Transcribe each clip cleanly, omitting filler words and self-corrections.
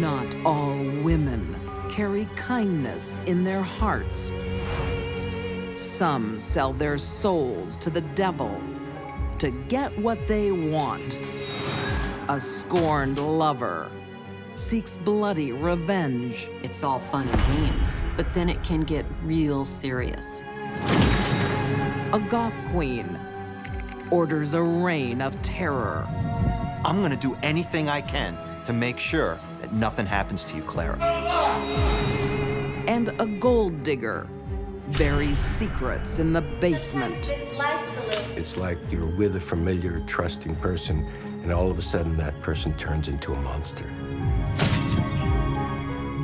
Not all women carry kindness in their hearts. Some sell their souls to the devil to get what they want. A scorned lover seeks bloody revenge. It's all fun and games, but then it can get real serious. A goth queen orders a reign of terror. I'm gonna do anything I can to make sure that nothing happens to you, Clara. And a gold digger buries secrets in the basement. It's like you're with a familiar, trusting person, and all of a sudden that person turns into a monster.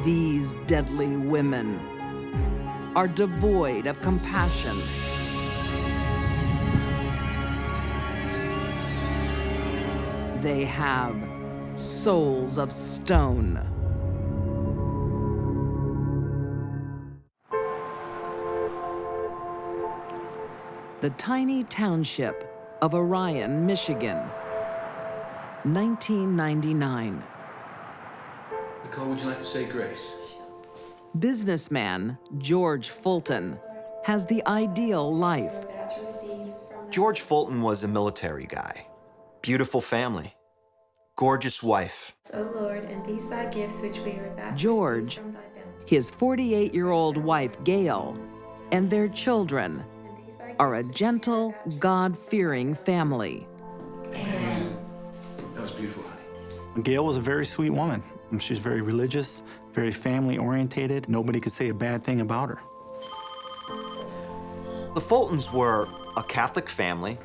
These deadly women are devoid of compassion. They have souls of stone. The tiny township of Orion, Michigan, 1999. Nicole, would you like to say grace? Businessman George Fulton has the ideal life. George Fulton was a military guy. Beautiful family. Gorgeous wife. O Lord, and these thy gifts which we are about to George, receive from thy bounty. his 48-year-old wife Gail, and their children are a gentle, God-fearing family. That was beautiful, honey. Gail was a very sweet woman. She's very religious, very family-orientated. Nobody could say a bad thing about her. The Fultons were a Catholic family.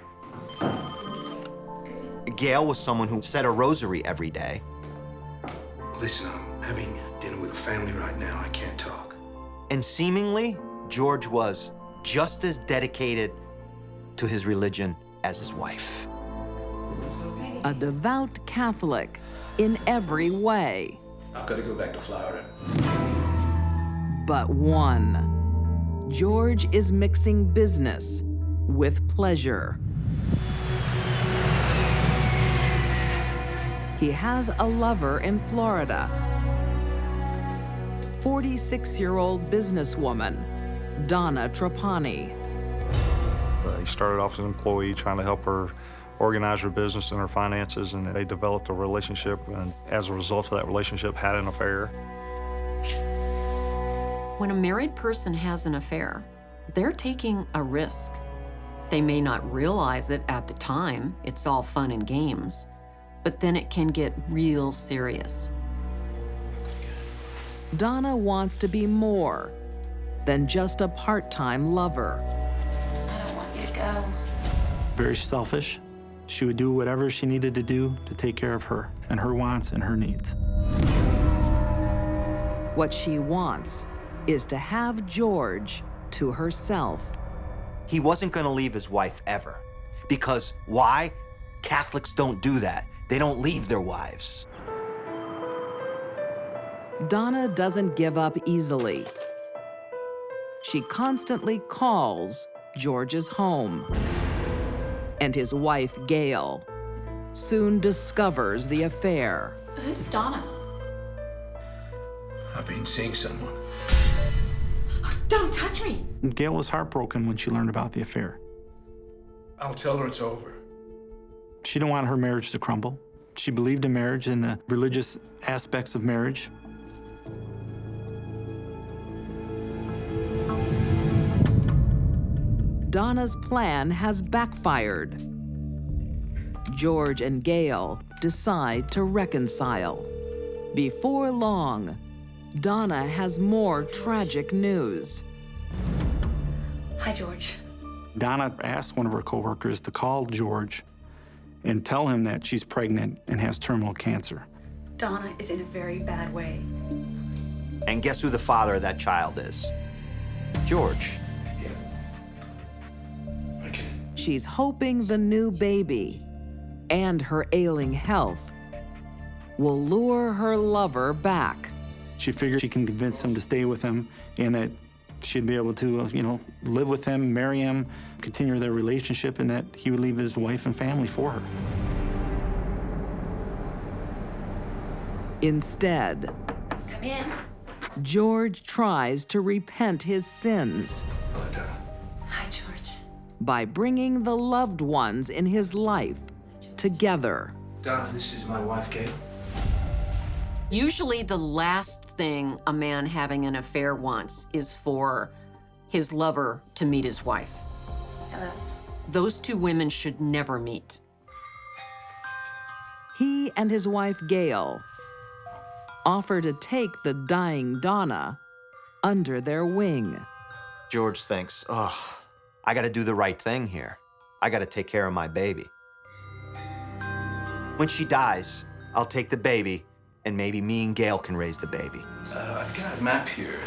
Gail was someone who said a rosary every day. Listen, I'm having dinner with a family right now. I can't talk. And seemingly, George was just as dedicated to his religion as his wife. A devout Catholic in every way. I've got to go back to Florida. But one. George is mixing business with pleasure. He has a lover in Florida. 46-year-old businesswoman, Donna Trapani. He started off as an employee trying to help her organize her business and her finances, and they developed a relationship, and as a result of that relationship, had an affair. When a married person has an affair, they're taking a risk. They may not realize it at the time. It's all fun and games. But then it can get real serious. Donna wants to be more than just a part-time lover. I don't want you to go. Very selfish. She would do whatever she needed to do to take care of her and her wants and her needs. What she wants is to have George to herself. He wasn't gonna leave his wife ever. Because why? Catholics don't do that. They don't leave their wives. Donna doesn't give up easily. She constantly calls George's home. And his wife, Gail, soon discovers the affair. Who's Donna? I've been seeing someone. Oh, don't touch me. Gail was heartbroken when she learned about the affair. I'll tell her it's over. She didn't want her marriage to crumble. She believed in marriage and the religious aspects of marriage. Donna's plan has backfired. George and Gail decide to reconcile. Before long, Donna has more tragic news. Hi, George. Donna asked one of her coworkers to call George and tell him that she's pregnant and has terminal cancer. Donna is in a very bad way. And guess who the father of that child is? George. She's hoping the new baby and her ailing health will lure her lover back. She figured she can convince him to stay with him and that she'd be able to, live with him, marry him, continue their relationship, and that he would leave his wife and family for her. Instead, Come in. George tries to repent his sins Hello, Donna. Hi, George. by bringing the loved ones in his life together. Donna, this is my wife, Gail. Usually the last thing a man having an affair wants is for his lover to meet his wife. Hello. Those two women should never meet. He and his wife, Gail, offer to take the dying Donna under their wing. George thinks, oh, I gotta do the right thing here. I gotta take care of my baby. When she dies, I'll take the baby, and maybe me and Gail can raise the baby. I've got a map here,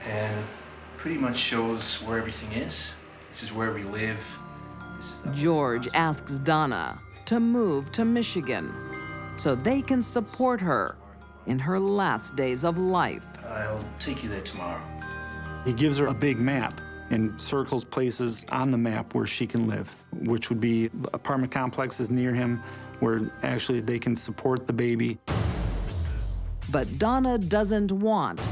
and pretty much shows where everything is. This is where we live. This is the George asks Donna to move to Michigan so they can support her in her last days of life. I'll take you there tomorrow. He gives her a big map and circles places on the map where she can live, which would be apartment complexes near him where actually they can support the baby. But Donna doesn't want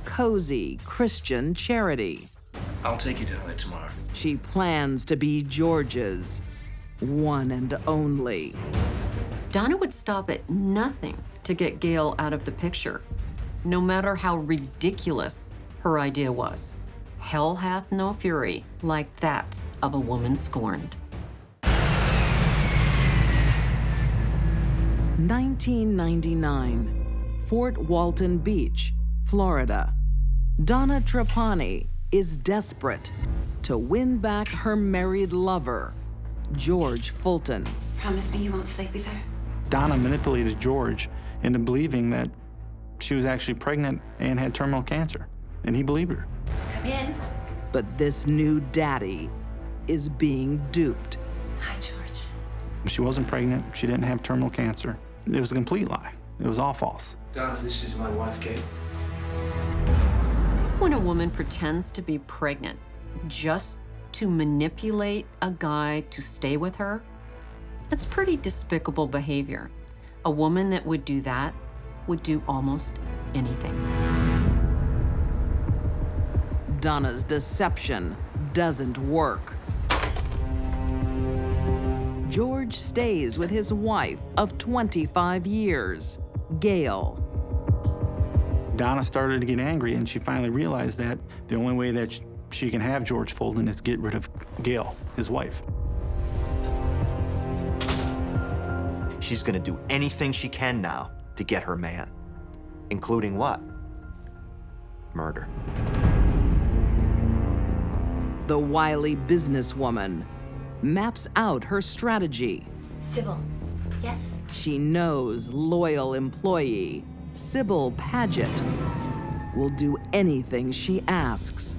cozy Christian charity. I'll take you down there tomorrow. She plans to be George's one and only. Donna would stop at nothing to get Gail out of the picture, no matter how ridiculous her idea was. Hell hath no fury like that of a woman scorned. 1999, Fort Walton Beach, Florida. Donna Trapani is desperate to win back her married lover, George Fulton. Promise me you won't sleep with her. Donna manipulated George into believing that she was actually pregnant and had terminal cancer, and he believed her. Come in. But this new daddy is being duped. Hi, George. She wasn't pregnant, she didn't have terminal cancer. It was a complete lie. It was all false. Donna, this is my wife, Gail. When a woman pretends to be pregnant just to manipulate a guy to stay with her, that's pretty despicable behavior. A woman that would do that would do almost anything. Donna's deception doesn't work. George stays with his wife of 25 years, Gail. Donna started to get angry, and she finally realized that the only way that she can have George Fulton is get rid of Gail, his wife. She's gonna do anything she can now to get her man, including what? Murder. The wily businesswoman maps out her strategy. Sybil. Yes? She knows loyal employee Sybil Paget will do anything she asks.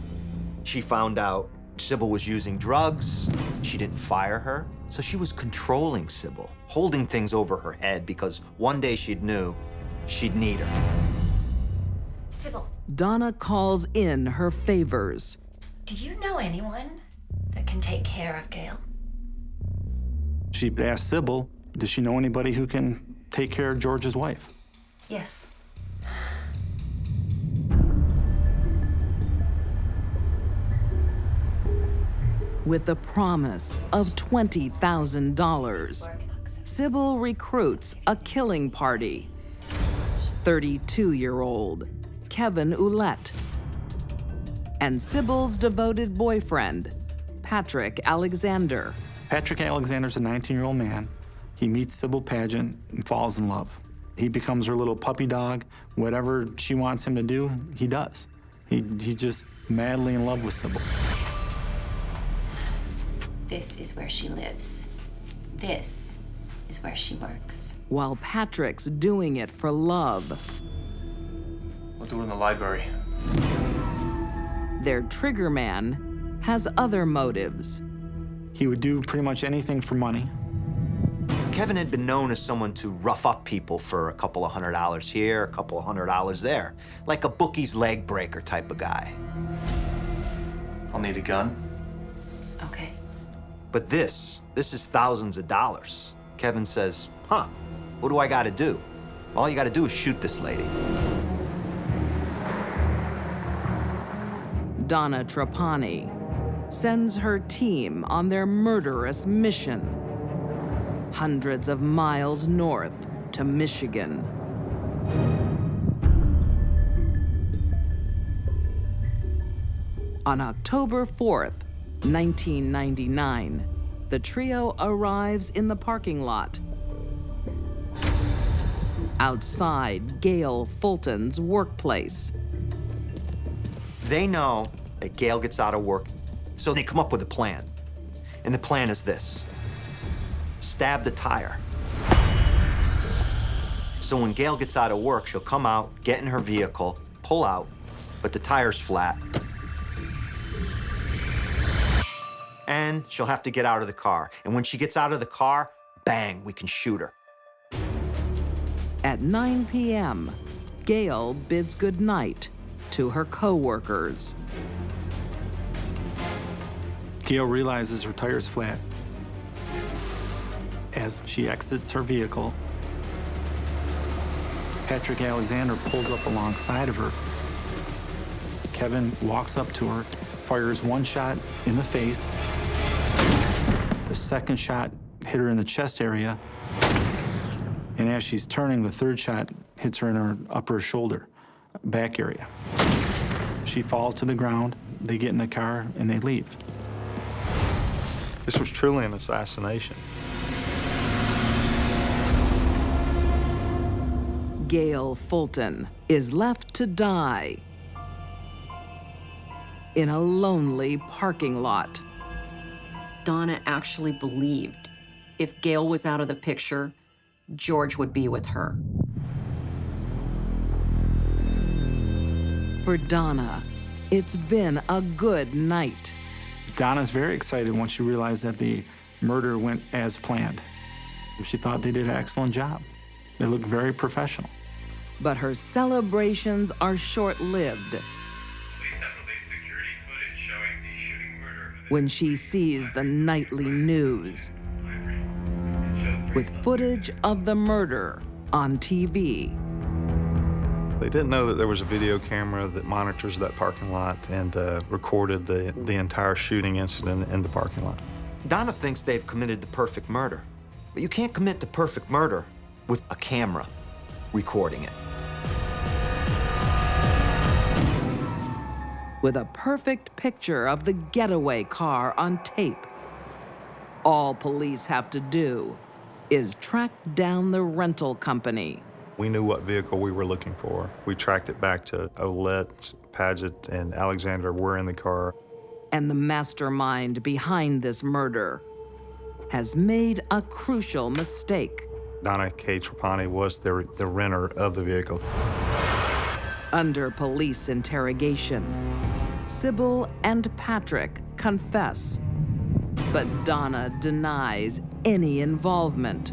She found out Sybil was using drugs. She didn't fire her, so she was controlling Sybil, holding things over her head because one day she'd knew she'd need her. Sybil, Donna calls in her favors. do you know anyone that can take care of Gail? She asked Sybil, does she know anybody who can take care of George's wife? Yes. With the promise of $20,000, Sybil recruits a killing party. 32-year-old Kevin Ouellette and Sybil's devoted boyfriend, Patrick Alexander. Patrick Alexander's a 19-year-old man. He meets Sybil Paget and falls in love. He becomes her little puppy dog. Whatever she wants him to do, he does. He's just madly in love with Sybil. This is where she lives. This is where she works. While Patrick's doing it for love, We'll do it in the library. their trigger man has other motives. He would do pretty much anything for money. Kevin had been known as someone to rough up people for a couple of $100 here, a couple of $100 there, like a bookie's leg breaker type of guy. I'll need a gun. Okay. But this is thousands of dollars. Kevin says, what do I gotta do? All you gotta do is shoot this lady. Donna Trapani sends her team on their murderous mission, hundreds of miles north to Michigan. On October 4th, 1999, the trio arrives in the parking lot outside Gail Fulton's workplace. They know that Gail gets out of work, so they come up with a plan. And the plan is this: stab the tire. So when Gail gets out of work, she'll come out, get in her vehicle, pull out, but the tire's flat. And she'll have to get out of the car. And when she gets out of the car, bang, we can shoot her. At 9 p.m., Gail bids goodnight to her co-workers. Gail realizes her tire's flat. As she exits her vehicle, Patrick Alexander pulls up alongside of her. Kevin walks up to her, fires one shot in the face. The second shot hit her in the chest area. And as she's turning, the third shot hits her in her upper shoulder, back area. She falls to the ground, they get in the car, and they leave. This was truly an assassination. Gail Fulton is left to die in a lonely parking lot. Donna actually believed if Gail was out of the picture, George would be with her. For Donna, it's been a good night. Donna's very excited when she realized that the murder went as planned. She thought they did an excellent job. They looked very professional. But her celebrations are short-lived. Police have released security footage showing the shooting murder of When she sees the nightly news with footage of the murder on TV. They didn't know that there was a video camera that monitors that parking lot and recorded the entire shooting incident in the parking lot. Donna thinks they've committed the perfect murder, but you can't commit the perfect murder with a camera recording it. With a perfect picture of the getaway car on tape, all police have to do is track down the rental company. We knew what vehicle we were looking for. We tracked it back to Olette, Paget, and Alexander were in the car. And the mastermind behind this murder has made a crucial mistake. Donna K. Trapani was the renter of the vehicle. Under police interrogation, Sybil and Patrick confess, but Donna denies any involvement,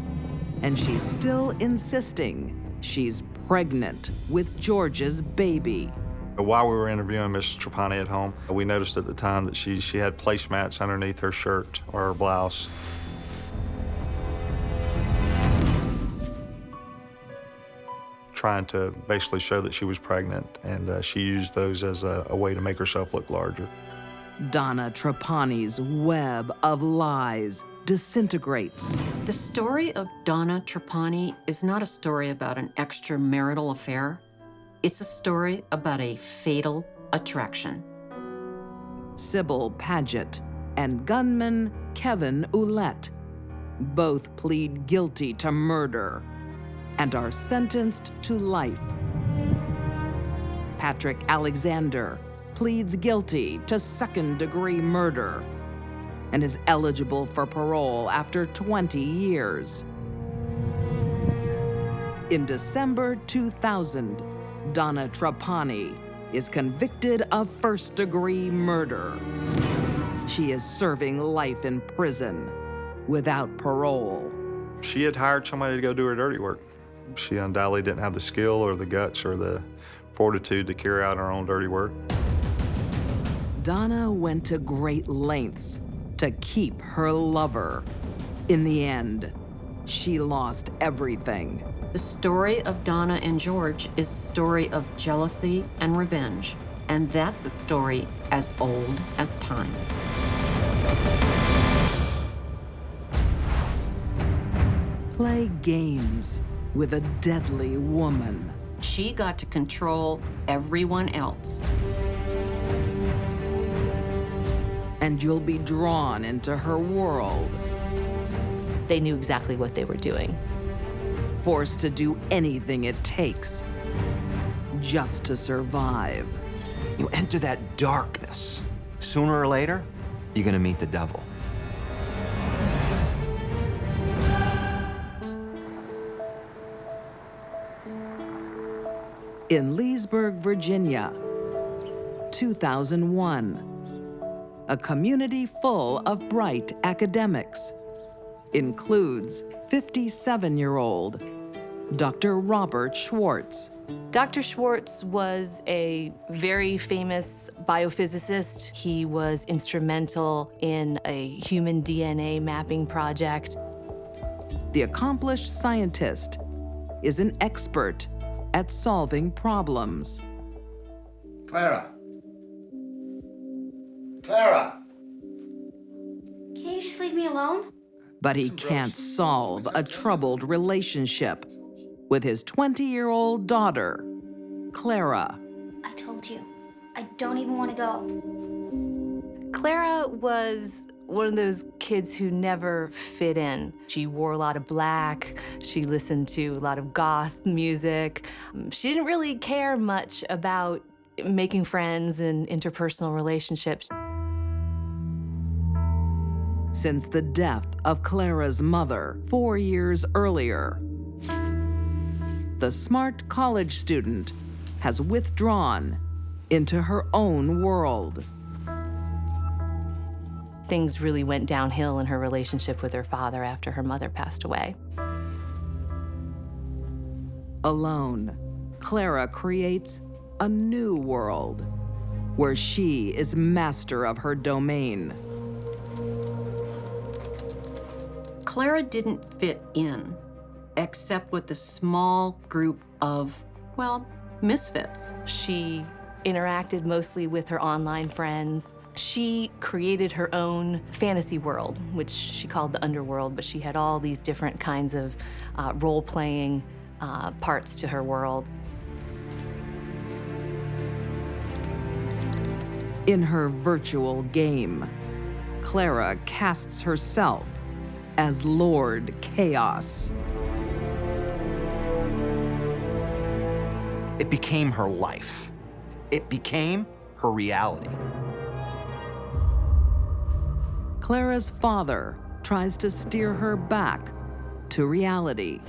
and she's still insisting she's pregnant with George's baby. While we were interviewing Mrs. Trapani at home, we noticed at the time that she had placemats underneath her shirt or her blouse. Trying to basically show that she was pregnant, and she used those as a way to make herself look larger. Donna Trapani's web of lies disintegrates. The story of Donna Trapani is not a story about an extramarital affair. It's a story about a fatal attraction. Sybil Paget and gunman Kevin Ouellette both plead guilty to murder and are sentenced to life. Patrick Alexander pleads guilty to second-degree murder and is eligible for parole after 20 years. In December 2000, Donna Trapani is convicted of first-degree murder. She is serving life in prison without parole. She had hired somebody to go do her dirty work. She undoubtedly didn't have the skill or the guts or the fortitude to carry out her own dirty work. Donna went to great lengths to keep her lover. In the end, she lost everything. The story of Donna and George is a story of jealousy and revenge. And that's a story as old as time. Play games with a deadly woman. She got to control everyone else. And you'll be drawn into her world. They knew exactly what they were doing. Forced to do anything it takes just to survive. You enter that darkness. Sooner or later, you're gonna meet the devil. In Leesburg, Virginia, 2001. A community full of bright academics. Includes 57-year-old Dr. Robert Schwarz. Dr. Schwarz was a very famous biophysicist. He was instrumental in a human DNA mapping project. The accomplished scientist is an expert at solving problems. Clara. Clara! Can you just leave me alone? But he can't solve a troubled relationship with his 20-year-old daughter, Clara. I told you, I don't even want to go. Clara was one of those kids who never fit in. She wore a lot of black. She listened to a lot of goth music. She didn't really care much about making friends and interpersonal relationships. Since the death of Clara's mother 4 years earlier, the smart college student has withdrawn into her own world. Things really went downhill in her relationship with her father after her mother passed away. Alone, Clara creates a new world where she is master of her domain. Clara didn't fit in, except with a small group of, well, misfits. She interacted mostly with her online friends. She created her own fantasy world, which she called the underworld, but she had all these different kinds of role-playing parts to her world. In her virtual game, Clara casts herself as Lord Chaos. It became her life. It became her reality. Clara's father tries to steer her back to reality.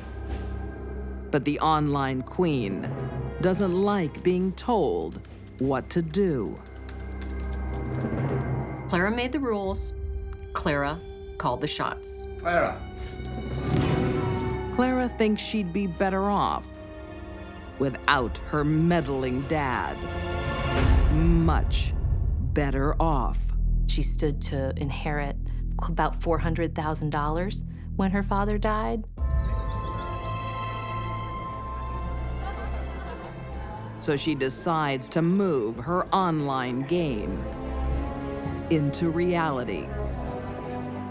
But the online queen doesn't like being told what to do. Clara made the rules. Clara called the shots. Clara. Clara thinks she'd be better off without her meddling dad. Much better off. She stood to inherit about $400,000 when her father died. So she decides to move her online game into reality.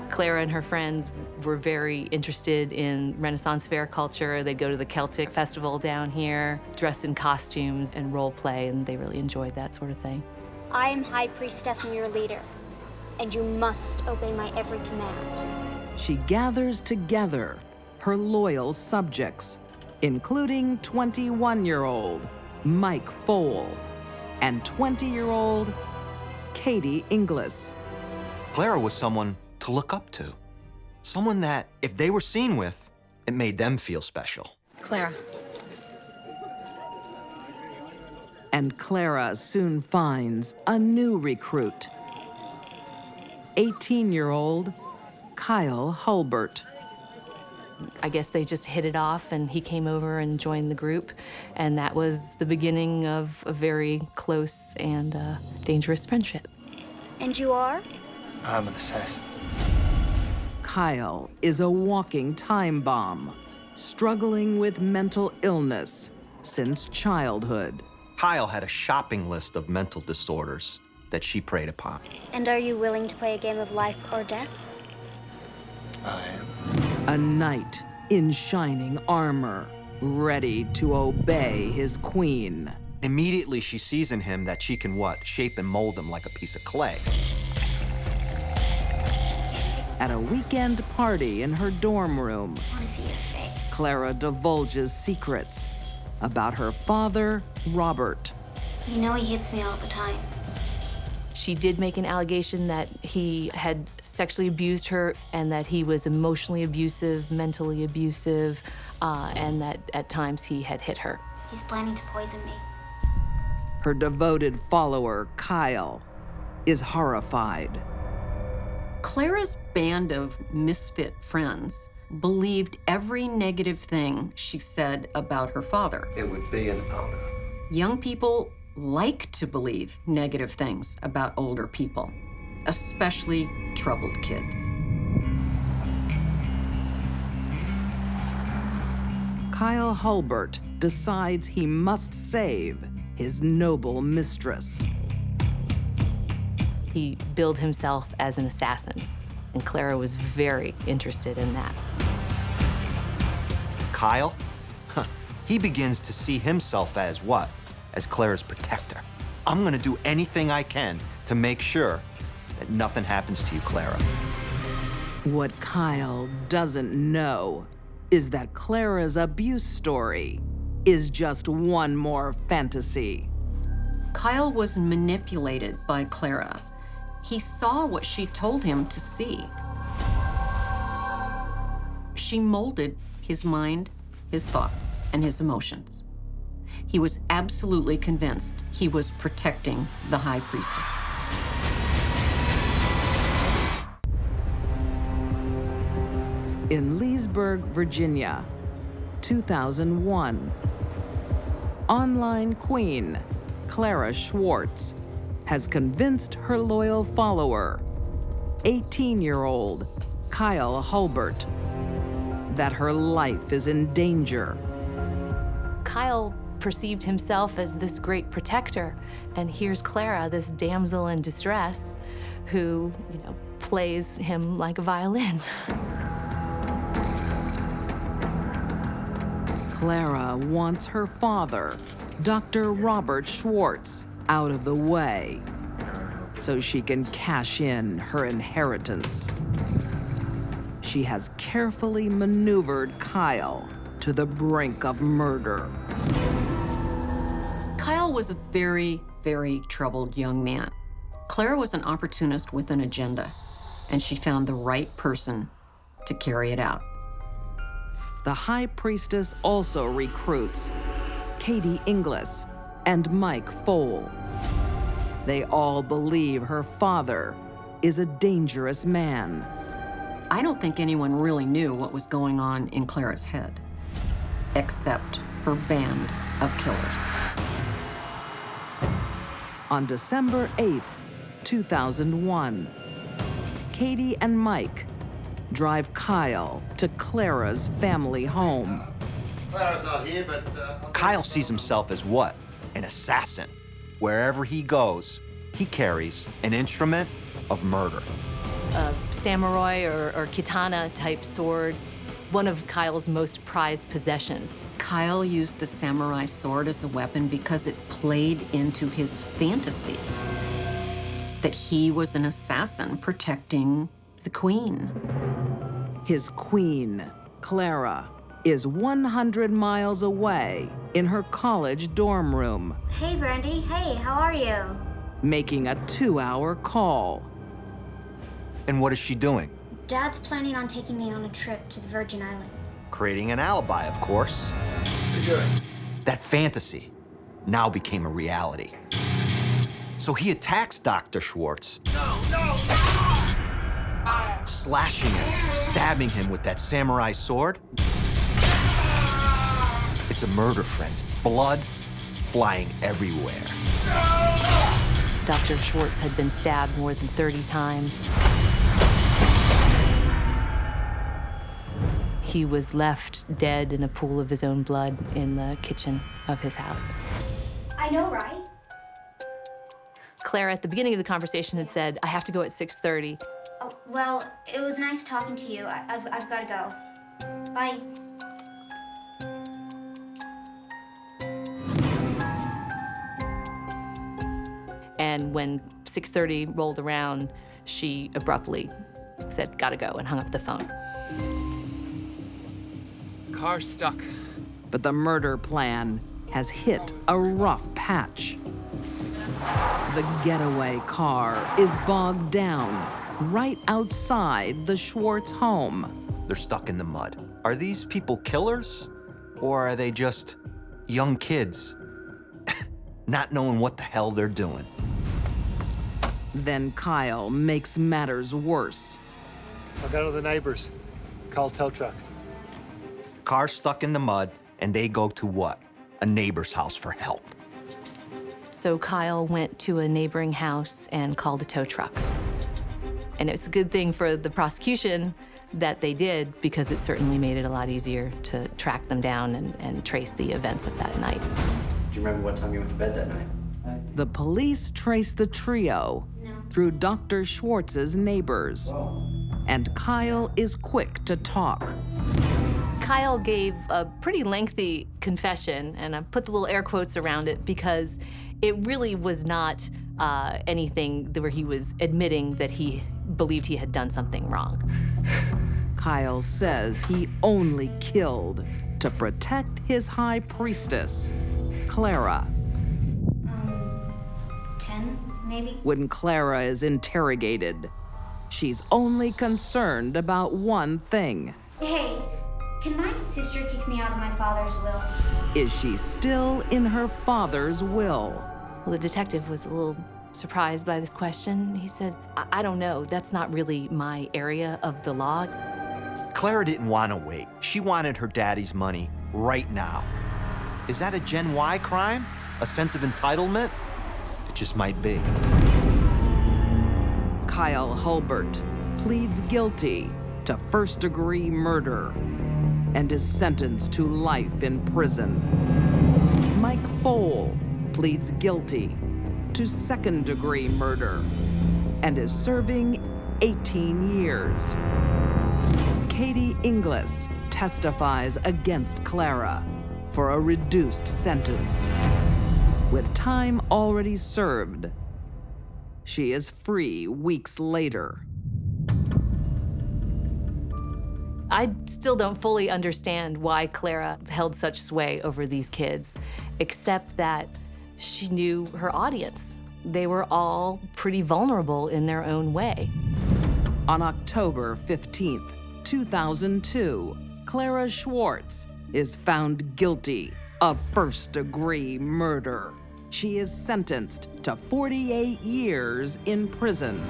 Clara and her friends were very interested in Renaissance fair culture. They'd go to the Celtic festival down here, dress in costumes and role play, and they really enjoyed that sort of thing. I am High Priestess and your leader, and you must obey my every command. She gathers together her loyal subjects, including 21-year-old Mike Fole and 20-year-old Katie Inglis. Clara was someone to look up to. Someone that, if they were seen with, it made them feel special. Clara. And Clara soon finds a new recruit, 18-year-old Kyle Hulbert. I guess they just hit it off, and he came over and joined the group, and that was the beginning of a very close and dangerous friendship. And you are? I'm an assassin. Kyle is a walking time bomb, struggling with mental illness since childhood. Kyle had a shopping list of mental disorders that she preyed upon. And are you willing to play a game of life or death? I am. A knight in shining armor, ready to obey his queen. Immediately, she sees in him that she can what? Shape and mold him like a piece of clay. At a weekend party in her dorm room, I want to see your face. Clara divulges secrets about her father, Robert. You know he hits me all the time. She did make an allegation that he had sexually abused her and that he was emotionally abusive, mentally abusive, and that at times he had hit her. He's planning to poison me. Her devoted follower, Kyle, is horrified. Clara's band of misfit friends believed every negative thing she said about her father. It would be an honor. Young people like to believe negative things about older people, especially troubled kids. Kyle Hulbert decides he must save his noble mistress. He billed himself as an assassin, and Clara was very interested in that. Kyle, he begins to see himself as what? As Clara's protector. I'm gonna do anything I can to make sure that nothing happens to you, Clara. What Kyle doesn't know is that Clara's abuse story is just one more fantasy. Kyle was manipulated by Clara. He saw what she told him to see. She molded his mind, his thoughts, and his emotions. He was absolutely convinced he was protecting the High Priestess. In Leesburg, Virginia, 2001, online queen Clara Schwarz has convinced her loyal follower, 18-year-old Kyle Hulbert, that her life is in danger. Kyle perceived himself as this great protector, and here's Clara, this damsel in distress, who, plays him like a violin. Clara wants her father, Dr. Robert Schwarz, out of the way so she can cash in her inheritance. She has carefully maneuvered Kyle to the brink of murder. Kyle was a very, very troubled young man. Clara was an opportunist with an agenda, and she found the right person to carry it out. The High Priestess also recruits Katie Inglis and Mike Fole. They all believe her father is a dangerous man. I don't think anyone really knew what was going on in Clara's head, except her band of killers. On December 8th, 2001, Katie and Mike drive Kyle to Clara's family home. Clara's not here, but... Kyle sees himself as what? An assassin. Wherever he goes, he carries an instrument of murder. A samurai or katana type sword, one of Kyle's most prized possessions. Kyle used the samurai sword as a weapon because it played into his fantasy that he was an assassin protecting the queen. His queen, Clara, is 100 miles away in her college dorm room. Hey, Brandy. Hey, how are you? Making a 2-hour call. And what is she doing? Dad's planning on taking me on a trip to the Virgin Islands. Creating an alibi, of course. What are you doing? That fantasy now became a reality. So he attacks Dr. Schwarz. No! Slashing him, stabbing him with that samurai sword. It's a murder frenzy. Blood flying everywhere. Dr. Schwarz had been stabbed more than 30 times. He was left dead in a pool of his own blood in the kitchen of his house. I I know, right? Clara, at the beginning of the conversation, had said, I have to go at 6:30. Oh, well, it was nice talking to you. I've got to go. Bye. And when 6:30 rolled around, she abruptly said, gotta go, and hung up the phone. Car's stuck. But the murder plan has hit a rough patch. The getaway car is bogged down right outside the Schwarz home. They're stuck in the mud. Are these people killers? Or are they just young kids not knowing what the hell they're doing? Then Kyle makes matters worse. I'll go to the neighbors. Call tow truck. Car's stuck in the mud, and they go to what? A neighbor's house for help. So Kyle went to a neighboring house and called a tow truck. And it's a good thing for the prosecution that they did, because it certainly made it a lot easier to track them down and trace the events of that night. Do you remember what time you went to bed that night? The police trace the trio through Dr. Schwartz's neighbors. And Kyle is quick to talk. Kyle gave a pretty lengthy confession, and I put the little air quotes around it because it really was not anything where he was admitting that he believed he had done something wrong. Kyle says he only killed to protect his high priestess, Clara. 10, maybe? When Clara is interrogated, she's only concerned about one thing. Hey, can my sister kick me out of my father's will? Is she still in her father's will? Well, the detective was a little surprised by this question. He said, I don't know. That's not really my area of the law. Clara didn't want to wait. She wanted her daddy's money right now. Is that a Gen Y crime? A sense of entitlement? It just might be. Kyle Hulbert pleads guilty to first-degree murder and is sentenced to life in prison. Mike Fole pleads guilty to second-degree murder and is serving 18 years. Katie Inglis testifies against Clara for a reduced sentence. With time already served, she is free weeks later. I still don't fully understand why Clara held such sway over these kids, except that she knew her audience. They were all pretty vulnerable in their own way. On October 15th, 2002, Clara Schwarz is found guilty of first-degree murder. She is sentenced to 48 years in prison.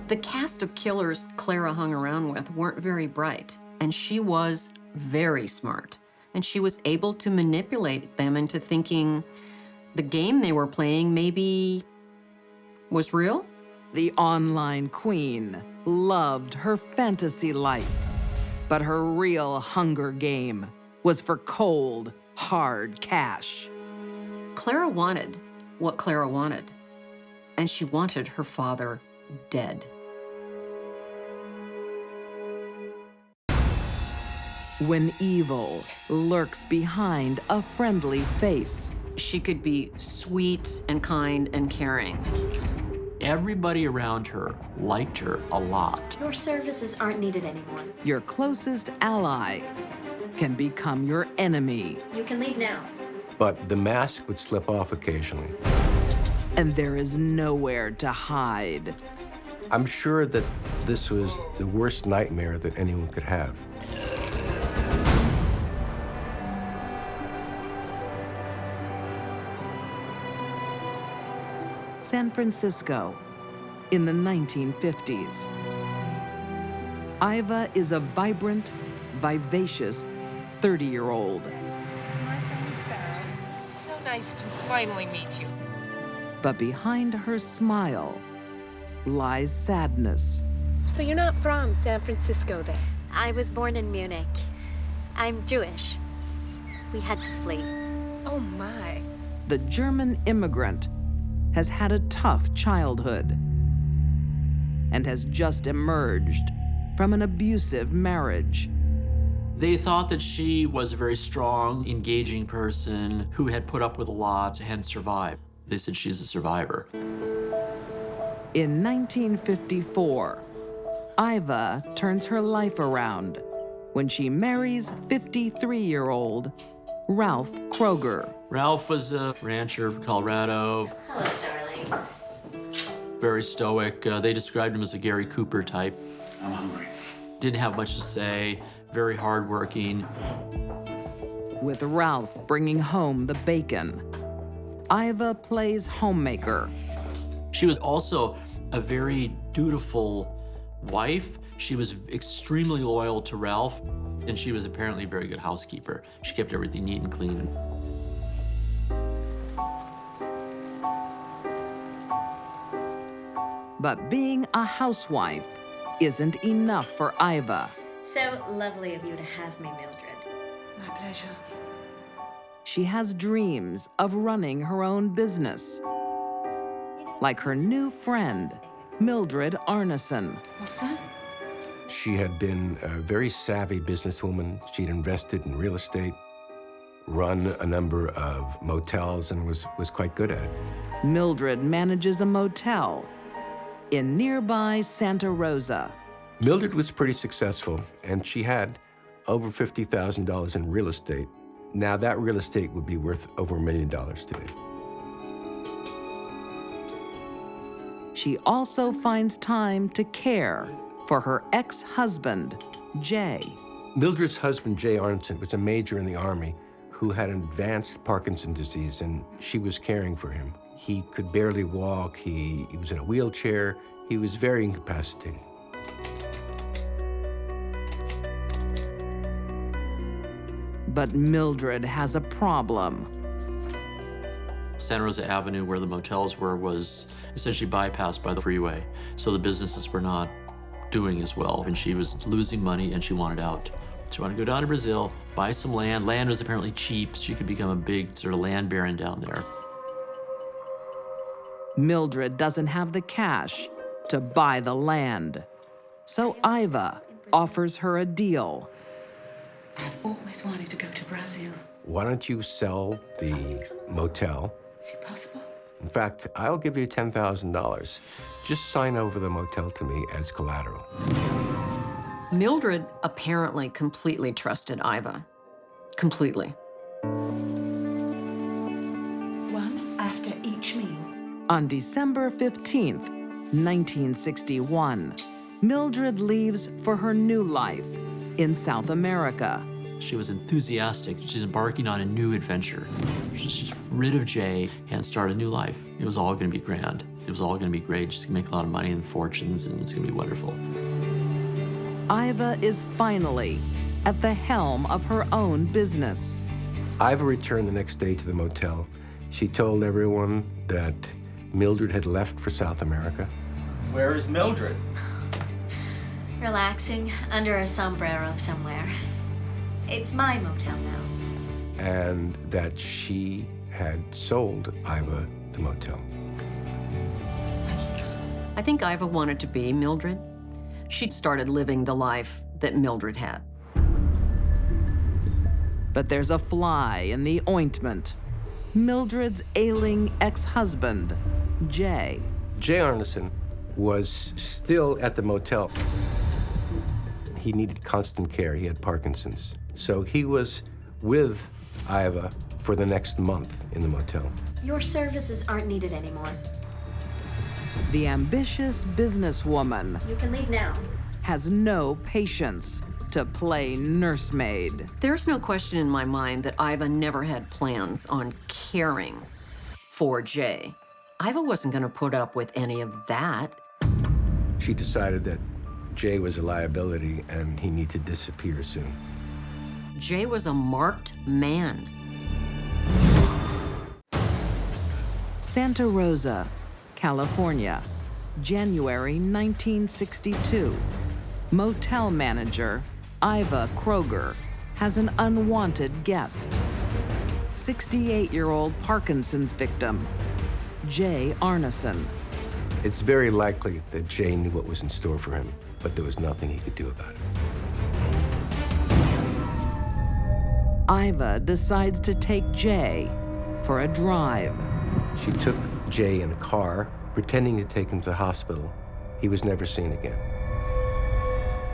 The cast of killers Clara hung around with weren't very bright, and she was very smart. And she was able to manipulate them into thinking the game they were playing maybe was real. The online queen loved her fantasy life, but her real hunger game was for cold, hard cash. Clara wanted what Clara wanted, and she wanted her father dead. When evil lurks behind a friendly face, she could be sweet and kind and caring. Everybody around her liked her a lot. Your services aren't needed anymore. your closest ally can become your enemy. You can leave now. But the mask would slip off occasionally. And there is nowhere to hide. I'm sure that this was the worst nightmare that anyone could have. San Francisco in the 1950s. Iva is a vibrant, vivacious 30-year-old. This is my friend Beryl. It's so nice to finally meet you. But behind her smile lies sadness. So you're not from San Francisco then? I was born in Munich. I'm Jewish. We had to flee. Oh my. The German immigrant has had a tough childhood and has just emerged from an abusive marriage. They thought that she was a very strong, engaging person who had put up with a lot and survived. They said she's a survivor. In 1954, Iva turns her life around when she marries 53-year-old Ralph Kroger. Ralph was a rancher from Colorado. Hello, darling. Very stoic. They described him as a Gary Cooper type. I'm hungry. Didn't have much to say, very hardworking. With Ralph bringing home the bacon, Iva plays homemaker. She was also a very dutiful wife. She was extremely loyal to Ralph, and she was apparently a very good housekeeper. She kept everything neat and clean. But being a housewife isn't enough for Iva. So lovely of you to have me, Mildred. My pleasure. She has dreams of running her own business, like her new friend, Mildred Arneson. What's that? She had been a very savvy businesswoman. She'd invested in real estate, run a number of motels, and was quite good at it. Mildred manages a motel in nearby Santa Rosa. Mildred was pretty successful, and she had over $50,000 in real estate. Now, that real estate would be worth over $1 million today. She also finds time to care for her ex-husband, Jay. Mildred's husband, Jay Arneson, was a major in the Army who had advanced Parkinson's disease, and she was caring for him. He could barely walk, he was in a wheelchair, he was very incapacitated. But Mildred has a problem. Santa Rosa Avenue, where the motels were, was essentially bypassed by the freeway. So the businesses were not doing as well, and she was losing money and she wanted out. She wanted to go down to Brazil, buy some land. Land was apparently cheap. She could become a big sort of land baron down there. Mildred doesn't have the cash to buy the land. So Iva offers her a deal. I've always wanted to go to Brazil. Why don't you sell the motel? Is it possible? In fact, I'll give you $10,000. Just sign over the motel to me as collateral. Mildred apparently completely trusted Iva. Completely. One after each meal. On December 15th, 1961, Mildred leaves for her new life in South America. She was enthusiastic. She's embarking on a new adventure. She's rid of Jay and start a new life. It was all gonna be grand. It was all gonna be great. She's gonna make a lot of money and fortunes, and it's gonna be wonderful. Iva is finally at the helm of her own business. Iva returned the next day to the motel. She told everyone that Mildred had left for South America. Where is Mildred? Relaxing under a sombrero somewhere. It's my motel now. And that she had sold Iva the motel. I think Iva wanted to be Mildred. She'd started living the life that Mildred had. But there's a fly in the ointment. Mildred's ailing ex-husband, Jay. Jay Arneson was still at the motel. He needed constant care. He had Parkinson's. So he was with Iva for the next month in the motel. Your services aren't needed anymore. The ambitious businesswoman You can leave now. has no patience to play nursemaid. There's no question in my mind that Iva never had plans on caring for Jay. Iva wasn't gonna put up with any of that. She decided that Jay was a liability and he needed to disappear soon. Jay was a marked man. Santa Rosa, California, January 1962. Motel manager Iva Kroger has an unwanted guest. 68-year-old Parkinson's victim, Jay Arneson. It's very likely that Jay knew what was in store for him, but there was nothing he could do about it. Iva decides to take Jay for a drive. She took Jay in a car, pretending to take him to the hospital. He was never seen again.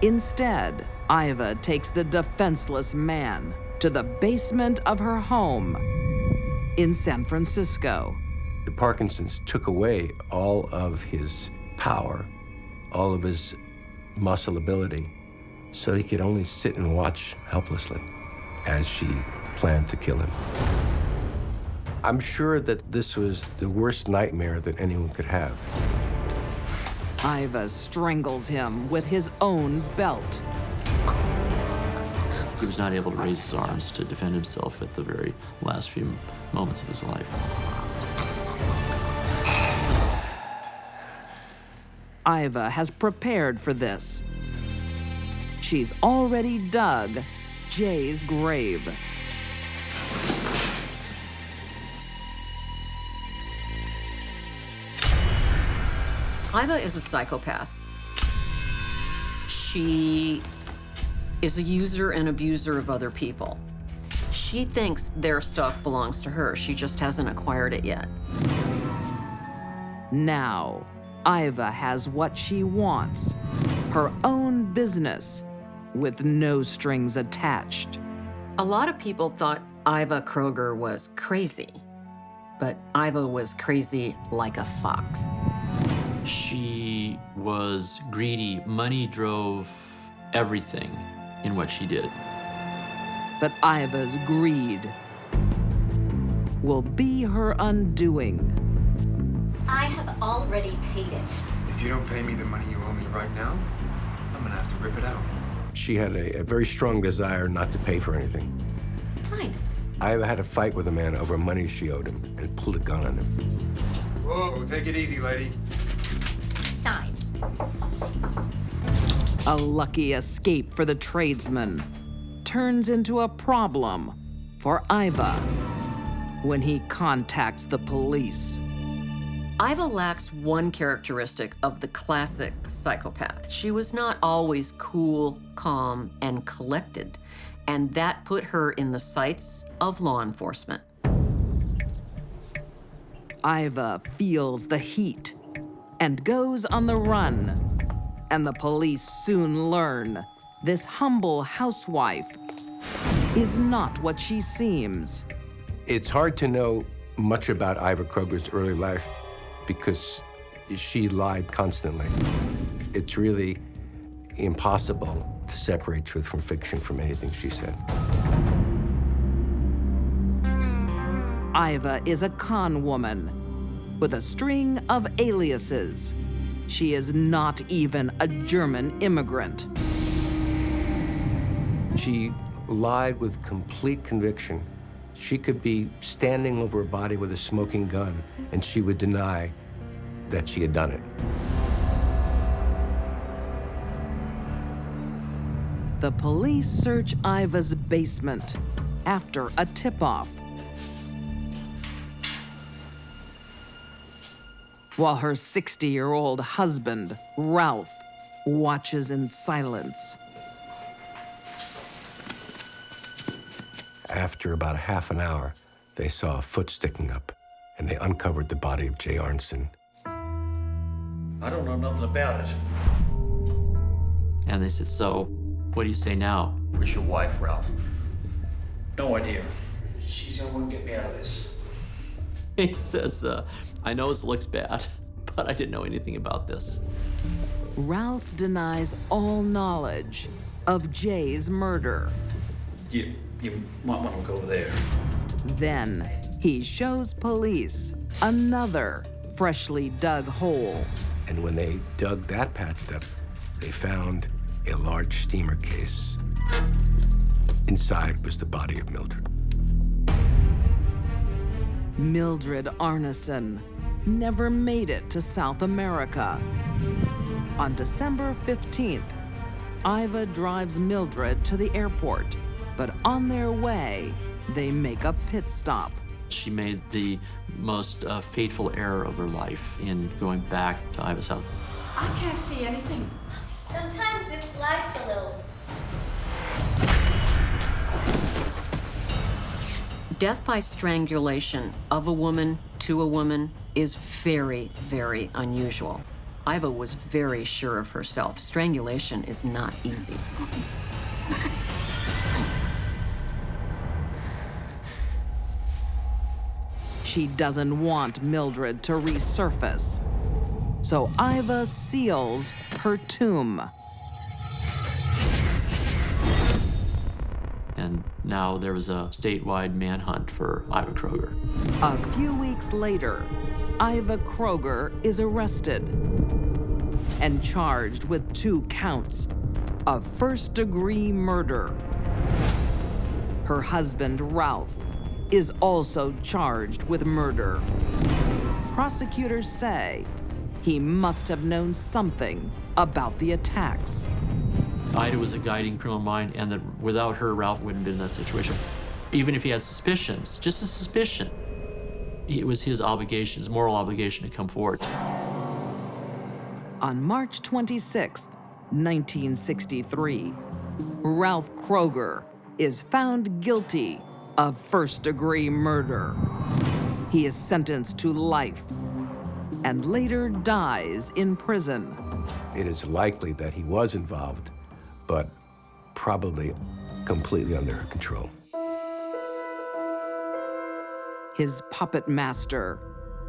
Instead, Iva takes the defenseless man to the basement of her home in San Francisco. The Parkinson's took away all of his power, all of his muscle ability, so he could only sit and watch helplessly as she planned to kill him. I'm sure that this was the worst nightmare that anyone could have. Iva strangles him with his own belt. He was not able to raise his arms to defend himself at the very last few moments of his life. Iva has prepared for this. She's already dug Jay's grave. Iva is a psychopath. She is a user and abuser of other people. She thinks their stuff belongs to her. She just hasn't acquired it yet. Now, Iva has what she wants, her own business with no strings attached. A lot of people thought Iva Kroger was crazy, but Iva was crazy like a fox. She was greedy. Money drove everything in what she did. But Iva's greed will be her undoing. I have already paid it. If you don't pay me the money you owe me right now, I'm gonna have to rip it out. She had a very strong desire not to pay for anything. Fine. Iva had a fight with a man over money she owed him and pulled a gun on him. Whoa, take it easy, lady. Sign. A lucky escape for the tradesman turns into a problem for Iva when he contacts the police. Iva lacks one characteristic of the classic psychopath. She was not always cool, calm, and collected, and that put her in the sights of law enforcement. Iva feels the heat and goes on the run, and the police soon learn this humble housewife is not what she seems. It's hard to know much about Iva Kroger's early life because she lied constantly. It's really impossible to separate truth from fiction from anything she said. Iva is a con woman with a string of aliases. She is not even a German immigrant. She lied with complete conviction. She could be standing over a body with a smoking gun, and she would deny that she had done it. The police search Iva's basement after a tip-off, while her 60-year-old husband, Ralph, watches in silence. After about a half an hour, they saw a foot sticking up, and they uncovered the body of Jay Arneson. I don't know nothing about it. And they said, so, what do you say now? Where's your wife, Ralph? No idea. She's the only one to get me out of this. He says, I know this looks bad, but I didn't know anything about this. Ralph denies all knowledge of Jay's murder. You might want to go over there. Then he shows police another freshly dug hole. And when they dug that patched up, they found a large steamer case. Inside was the body of Mildred. Mildred Arneson never made it to South America. On December 15th, Iva drives Mildred to the airport, but on their way, They make a pit stop. She made the most fateful error of her life in going back to Iva's house. I can't see anything. Sometimes it slides a little. Death by strangulation of a woman to a woman is very, very unusual. Iva was very sure of herself. Strangulation is not easy. She doesn't want Mildred to resurface. So Iva seals her tomb. And now there was a statewide manhunt for Iva Kroger. A few weeks later, Iva Kroger is arrested and charged with 2 counts of first-degree murder. Her husband, Ralph, is also charged with murder. Prosecutors say he must have known something about the attacks. Ida was a guiding criminal mind, and that without her, Ralph wouldn't have been in that situation. Even if he had suspicions, just a suspicion, it was his obligation, his moral obligation to come forward. On March 26, 1963, Ralph Kroger is found guilty of first-degree murder. He is sentenced to life and later dies in prison. It is likely that he was involved, but probably completely under her control. His puppet master,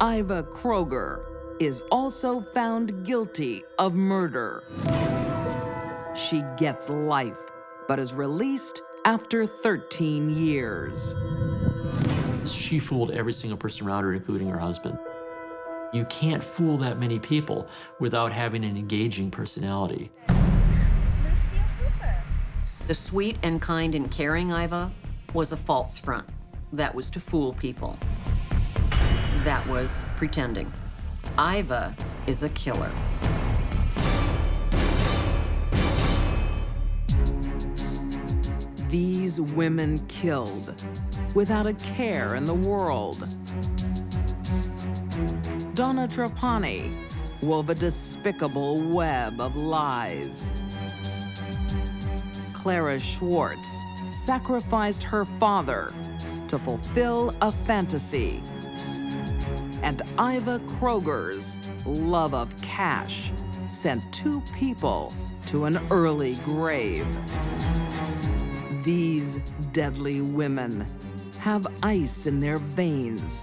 Iva Kroger, is also found guilty of murder. She gets life, but is released after 13 years. She fooled every single person around her, including her husband. You can't fool that many people without having an engaging personality. The sweet and kind and caring Iva was a false front. That was to fool people. That was pretending. Iva is a killer. These women killed without a care in the world. Donna Trapani wove a despicable web of lies. Clara Schwarz sacrificed her father to fulfill a fantasy. And Iva Kroger's love of cash sent 2 people to an early grave. These deadly women have ice in their veins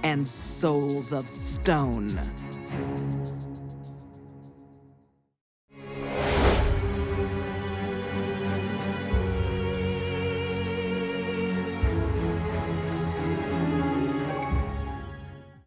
and souls of stone.